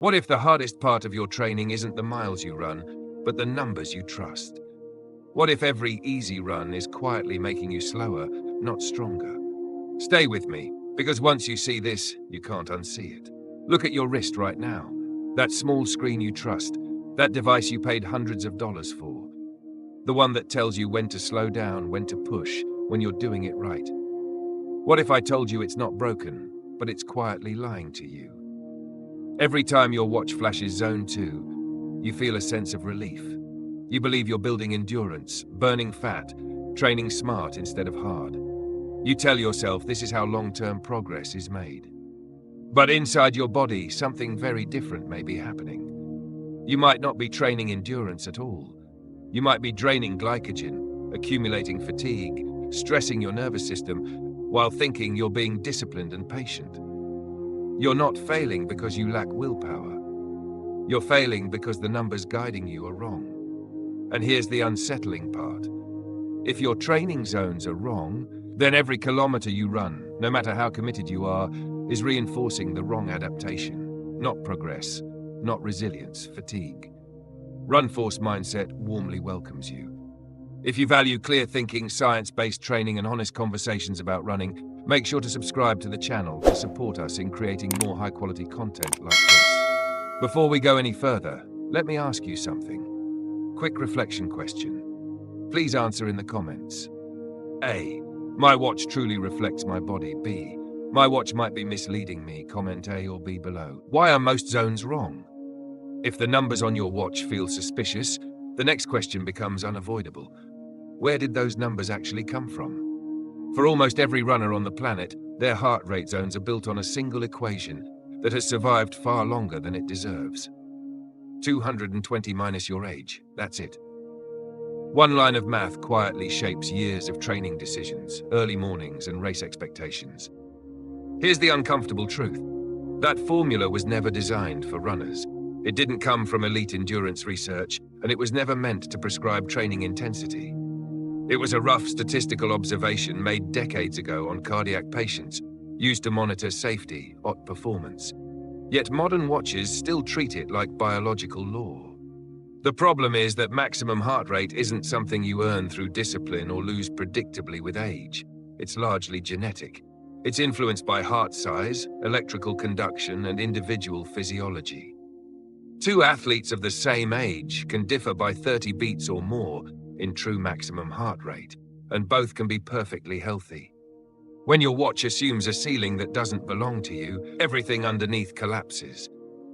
What if the hardest part of your training isn't the miles you run, but the numbers you trust? What if every easy run is quietly making you slower, not stronger? Stay with me, because once you see this, you can't unsee it. Look at your wrist right now. That small screen you trust, that device you paid hundreds of dollars for. The one that tells you when to slow down, when to push, when you're doing it right. What if I told you it's not broken, but it's quietly lying to you? Every time your watch flashes zone 2, you feel a sense of relief. You believe you're building endurance, burning fat, training smart instead of hard. You tell yourself this is how long-term progress is made. But inside your body, something very different may be happening. You might not be training endurance at all. You might be draining glycogen, accumulating fatigue, stressing your nervous system, while thinking you're being disciplined and patient. You're not failing because you lack willpower. You're failing because the numbers guiding you are wrong. And here's the unsettling part. If your training zones are wrong, then every kilometer you run, no matter how committed you are, is reinforcing the wrong adaptation. Not progress, not resilience, fatigue. Runforce mindset warmly welcomes you. If you value clear thinking, science-based training, and honest conversations about running, make sure to subscribe to the channel to support us in creating more high-quality content like this. Before we go any further, let me ask you something. Quick reflection question. Please answer in the comments. A. My watch truly reflects my body. B. My watch might be misleading me. Comment A or B below. Why are most zones wrong? If the numbers on your watch feel suspicious, the next question becomes unavoidable. Where did those numbers actually come from? For almost every runner on the planet, their heart rate zones are built on a single equation that has survived far longer than it deserves. 220 minus your age, that's it. One line of math quietly shapes years of training decisions, early mornings, and race expectations. Here's the uncomfortable truth. That formula was never designed for runners. It didn't come from elite endurance research, and it was never meant to prescribe training intensity. It was a rough statistical observation made decades ago on cardiac patients, used to monitor safety, not performance. Yet modern watches still treat it like biological law. The problem is that maximum heart rate isn't something you earn through discipline or lose predictably with age. It's largely genetic. It's influenced by heart size, electrical conduction, and individual physiology. Two athletes of the same age can differ by 30 beats or more in true maximum heart rate, and both can be perfectly healthy. When your watch assumes a ceiling that doesn't belong to you, everything underneath collapses.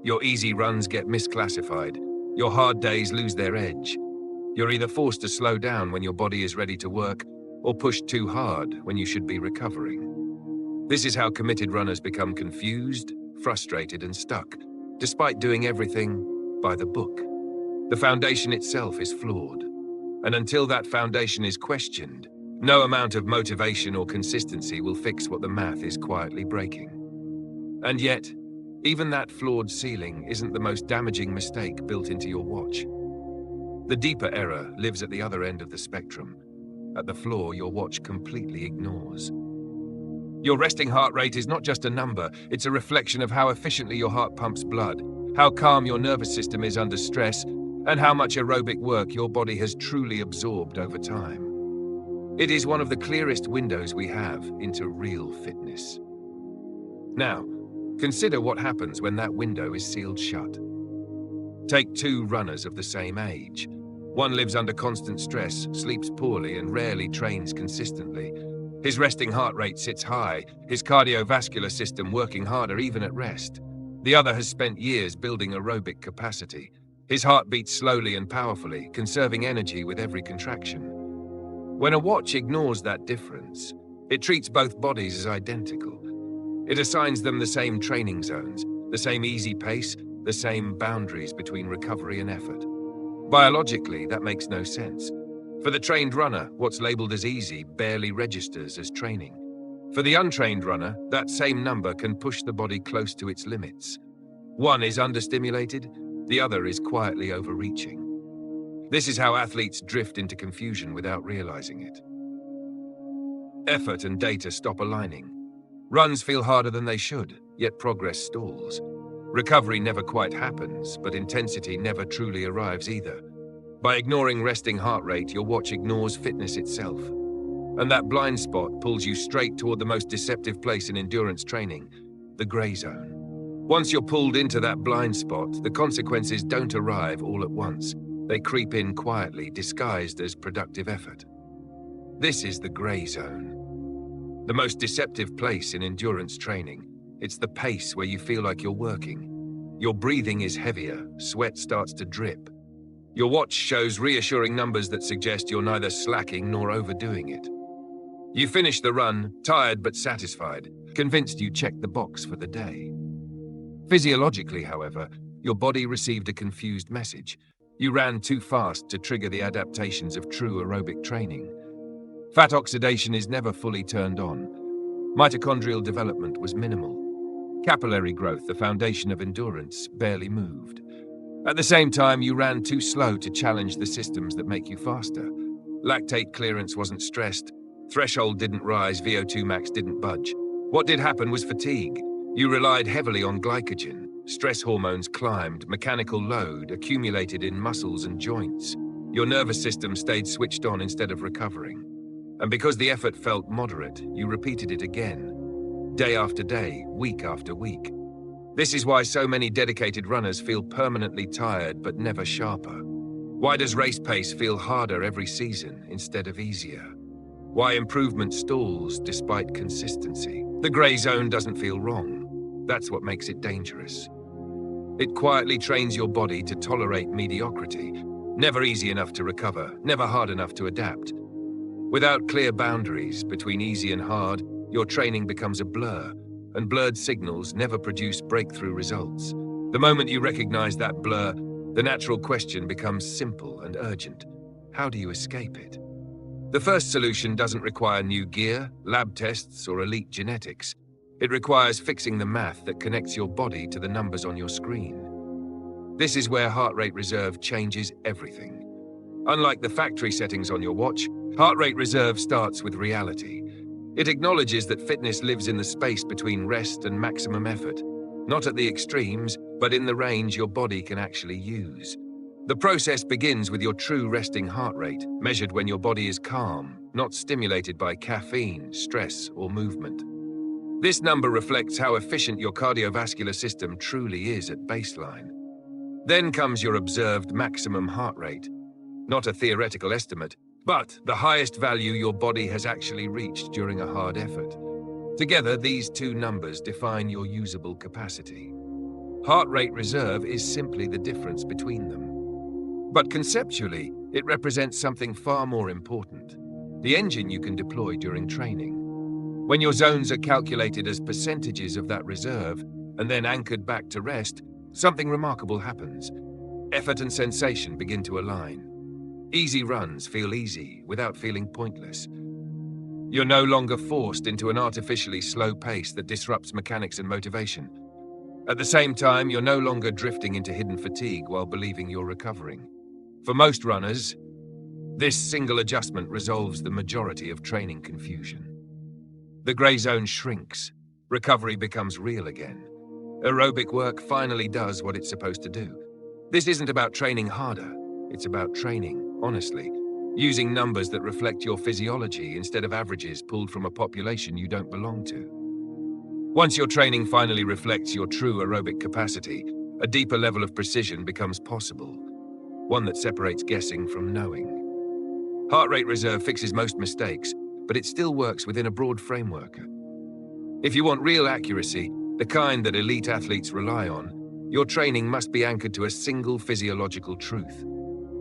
Your easy runs get misclassified. Your hard days lose their edge. You're either forced to slow down when your body is ready to work, or pushed too hard when you should be recovering. This is how committed runners become confused, frustrated, and stuck, despite doing everything by the book. The foundation itself is flawed. And until that foundation is questioned, no amount of motivation or consistency will fix what the math is quietly breaking. And yet, even that flawed ceiling isn't the most damaging mistake built into your watch. The deeper error lives at the other end of the spectrum, at the flaw your watch completely ignores. Your resting heart rate is not just a number, it's a reflection of how efficiently your heart pumps blood, how calm your nervous system is under stress, and how much aerobic work your body has truly absorbed over time. It is one of the clearest windows we have into real fitness. Now, consider what happens when that window is sealed shut. Take two runners of the same age. One lives under constant stress, sleeps poorly, and rarely trains consistently. His resting heart rate sits high, his cardiovascular system working harder even at rest. The other has spent years building aerobic capacity. His heart beats slowly and powerfully, conserving energy with every contraction. When a watch ignores that difference, it treats both bodies as identical. It assigns them the same training zones, the same easy pace, the same boundaries between recovery and effort. Biologically, that makes no sense. For the trained runner, what's labeled as easy barely registers as training. For the untrained runner, that same number can push the body close to its limits. One is understimulated, the other is quietly overreaching. This is how athletes drift into confusion without realizing it. Effort and data stop aligning. Runs feel harder than they should, yet progress stalls. Recovery never quite happens, but intensity never truly arrives either. By ignoring resting heart rate, your watch ignores fitness itself. And that blind spot pulls you straight toward the most deceptive place in endurance training, the gray zone. Once you're pulled into that blind spot, the consequences don't arrive all at once. They creep in quietly, disguised as productive effort. This is the gray zone. The most deceptive place in endurance training. It's the pace where you feel like you're working. Your breathing is heavier, sweat starts to drip. Your watch shows reassuring numbers that suggest you're neither slacking nor overdoing it. You finish the run, tired but satisfied, convinced you checked the box for the day. Physiologically, however, your body received a confused message. You ran too fast to trigger the adaptations of true aerobic training. Fat oxidation is never fully turned on. Mitochondrial development was minimal. Capillary growth, the foundation of endurance, barely moved. At the same time, you ran too slow to challenge the systems that make you faster. Lactate clearance wasn't stressed. Threshold didn't rise, VO2 max didn't budge. What did happen was fatigue. You relied heavily on glycogen. Stress hormones climbed, mechanical load accumulated in muscles and joints. Your nervous system stayed switched on instead of recovering. And because the effort felt moderate, you repeated it again, day after day, week after week. This is why so many dedicated runners feel permanently tired but never sharper. Why does race pace feel harder every season instead of easier? Why improvement stalls despite consistency? The gray zone doesn't feel wrong. That's what makes it dangerous. It quietly trains your body to tolerate mediocrity. Never easy enough to recover, never hard enough to adapt. Without clear boundaries between easy and hard, your training becomes a blur, and blurred signals never produce breakthrough results. The moment you recognize that blur, the natural question becomes simple and urgent. How do you escape it? The first solution doesn't require new gear, lab tests, or elite genetics. It requires fixing the math that connects your body to the numbers on your screen. This is where heart rate reserve changes everything. Unlike the factory settings on your watch, heart rate reserve starts with reality. It acknowledges that fitness lives in the space between rest and maximum effort, not at the extremes, but in the range your body can actually use. The process begins with your true resting heart rate, measured when your body is calm, not stimulated by caffeine, stress, or movement. This number reflects how efficient your cardiovascular system truly is at baseline. Then comes your observed maximum heart rate, not a theoretical estimate, but the highest value your body has actually reached during a hard effort. Together, these two numbers define your usable capacity. Heart rate reserve is simply the difference between them. But conceptually, it represents something far more important: the engine you can deploy during training. When your zones are calculated as percentages of that reserve and then anchored back to rest, something remarkable happens. Effort and sensation begin to align. Easy runs feel easy without feeling pointless. You're no longer forced into an artificially slow pace that disrupts mechanics and motivation. At the same time, you're no longer drifting into hidden fatigue while believing you're recovering. For most runners, this single adjustment resolves the majority of training confusion. The gray zone shrinks. Recovery becomes real again. Aerobic work finally does what it's supposed to do. This isn't about training harder. It's about training, honestly, using numbers that reflect your physiology instead of averages pulled from a population you don't belong to. Once your training finally reflects your true aerobic capacity, a deeper level of precision becomes possible, one that separates guessing from knowing. Heart rate reserve fixes most mistakes, but it still works within a broad framework. If you want real accuracy, the kind that elite athletes rely on, your training must be anchored to a single physiological truth: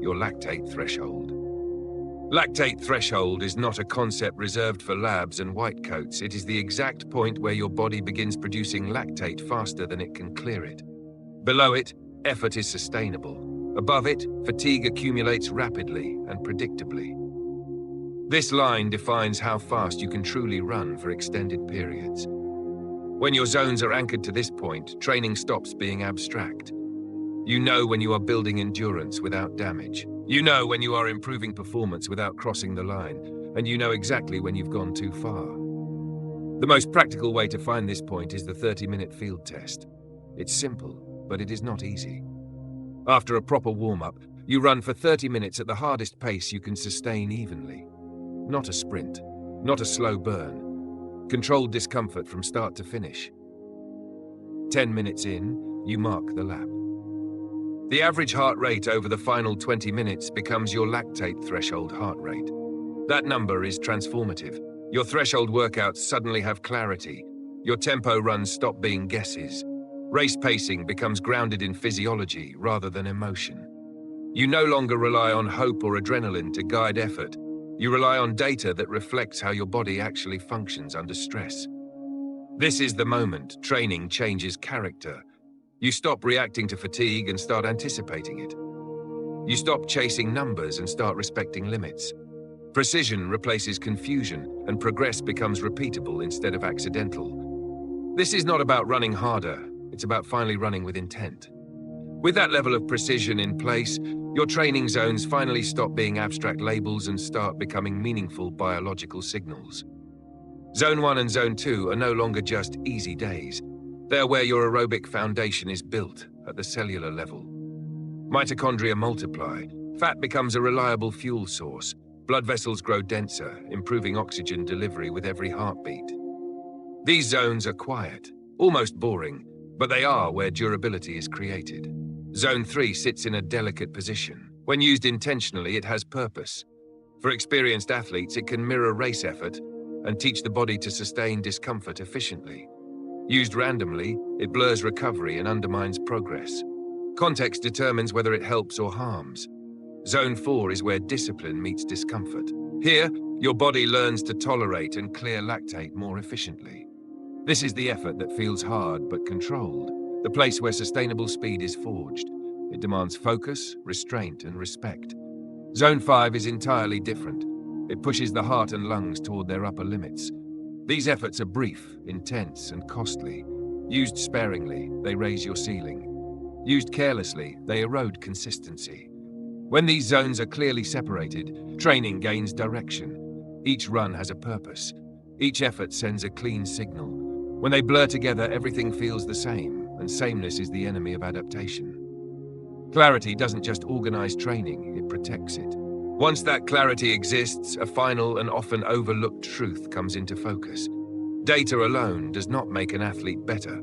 your lactate threshold. Lactate threshold is not a concept reserved for labs and white coats. It is the exact point where your body begins producing lactate faster than it can clear it. Below it, effort is sustainable. Above it, fatigue accumulates rapidly and predictably. This line defines how fast you can truly run for extended periods. When your zones are anchored to this point, training stops being abstract. You know when you are building endurance without damage. You know when you are improving performance without crossing the line, and you know exactly when you've gone too far. The most practical way to find this point is the 30-minute field test. It's simple, but it is not easy. After a proper warm-up, you run for 30 minutes at the hardest pace you can sustain evenly. Not a sprint, not a slow burn. Controlled discomfort from start to finish. 10 minutes in, you mark the lap. The average heart rate over the final 20 minutes becomes your lactate threshold heart rate. That number is transformative. Your threshold workouts suddenly have clarity. Your tempo runs stop being guesses. Race pacing becomes grounded in physiology rather than emotion. You no longer rely on hope or adrenaline to guide effort. You rely on data that reflects how your body actually functions under stress. This is the moment training changes character. You stop reacting to fatigue and start anticipating it. You stop chasing numbers and start respecting limits. Precision replaces confusion, and progress becomes repeatable instead of accidental. This is not about running harder, it's about finally running with intent. With that level of precision in place, your training zones finally stop being abstract labels and start becoming meaningful biological signals. Zone 1 and Zone 2 are no longer just easy days. They're where your aerobic foundation is built, at the cellular level. Mitochondria multiply, fat becomes a reliable fuel source, blood vessels grow denser, improving oxygen delivery with every heartbeat. These zones are quiet, almost boring, but they are where durability is created. Zone 3 sits in a delicate position. When used intentionally, it has purpose. For experienced athletes, it can mirror race effort and teach the body to sustain discomfort efficiently. Used randomly, it blurs recovery and undermines progress. Context determines whether it helps or harms. Zone 4 is where discipline meets discomfort. Here, your body learns to tolerate and clear lactate more efficiently. This is the effort that feels hard but controlled, the place where sustainable speed is forged. It demands focus, restraint, and respect. Zone 5 is entirely different. It pushes the heart and lungs toward their upper limits. These efforts are brief, intense, and costly. Used sparingly, they raise your ceiling. Used carelessly, they erode consistency. When these zones are clearly separated, training gains direction. Each run has a purpose. Each effort sends a clean signal. When they blur together, everything feels the same, and sameness is the enemy of adaptation. Clarity doesn't just organize training, it protects it. Once that clarity exists, a final and often overlooked truth comes into focus. Data alone does not make an athlete better.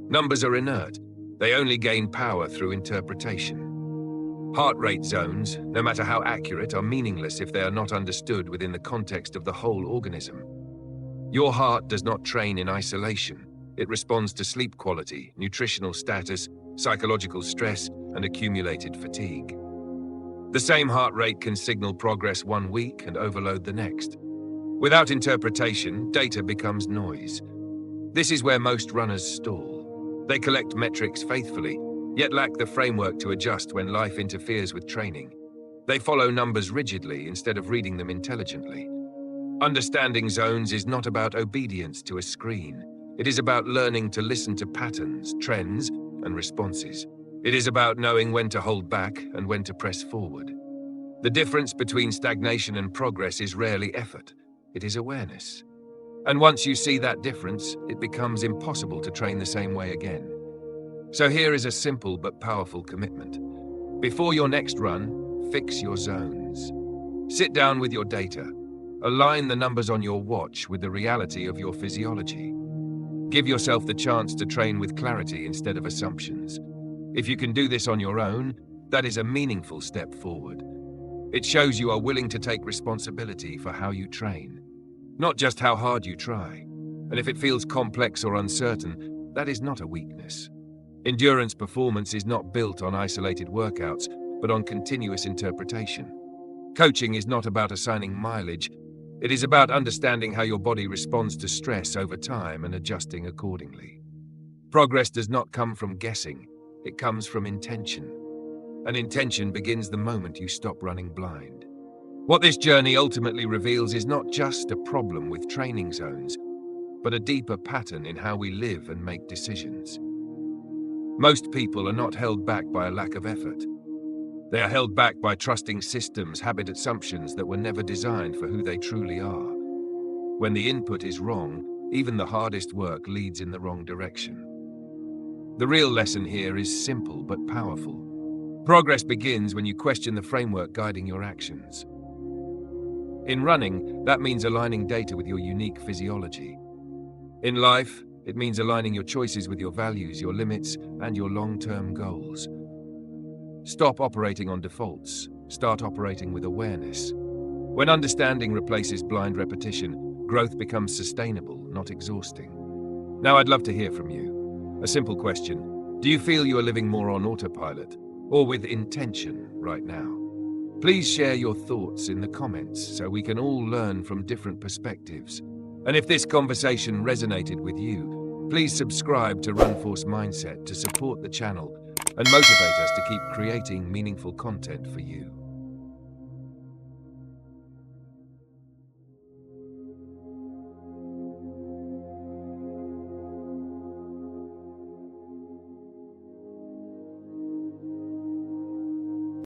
Numbers are inert. They only gain power through interpretation. Heart rate zones, no matter how accurate, are meaningless if they are not understood within the context of the whole organism. Your heart does not train in isolation. It responds to sleep quality, nutritional status, psychological stress, and accumulated fatigue. The same heart rate can signal progress one week and overload the next. Without interpretation, data becomes noise. This is where most runners stall. They collect metrics faithfully, yet lack the framework to adjust when life interferes with training. They follow numbers rigidly instead of reading them intelligently. Understanding zones is not about obedience to a screen. It is about learning to listen to patterns, trends, and responses. It is about knowing when to hold back and when to press forward. The difference between stagnation and progress is rarely effort. It is awareness. And once you see that difference, it becomes impossible to train the same way again. So here is a simple but powerful commitment. Before your next run, fix your zones. Sit down with your data. Align the numbers on your watch with the reality of your physiology. Give yourself the chance to train with clarity instead of assumptions. If you can do this on your own, that is a meaningful step forward. It shows you are willing to take responsibility for how you train, not just how hard you try. And if it feels complex or uncertain, that is not a weakness. Endurance performance is not built on isolated workouts, but on continuous interpretation. Coaching is not about assigning mileage. It is about understanding how your body responds to stress over time and adjusting accordingly. Progress does not come from guessing. It comes from intention. And intention begins the moment you stop running blind. What this journey ultimately reveals is not just a problem with training zones, but a deeper pattern in how we live and make decisions. Most people are not held back by a lack of effort. They are held back by trusting systems, habit assumptions that were never designed for who they truly are. When the input is wrong, even the hardest work leads in the wrong direction. The real lesson here is simple but powerful. Progress begins when you question the framework guiding your actions. In running, that means aligning data with your unique physiology. In life, it means aligning your choices with your values, your limits, and your long-term goals. Stop operating on defaults. Start operating with awareness. When understanding replaces blind repetition, growth becomes sustainable, not exhausting. Now I'd love to hear from you. A simple question. Do you feel you are living more on autopilot or with intention right now? Please share your thoughts in the comments so we can all learn from different perspectives. And if this conversation resonated with you, please subscribe to Runforce Mindset to support the channel and motivate us to keep creating meaningful content for you.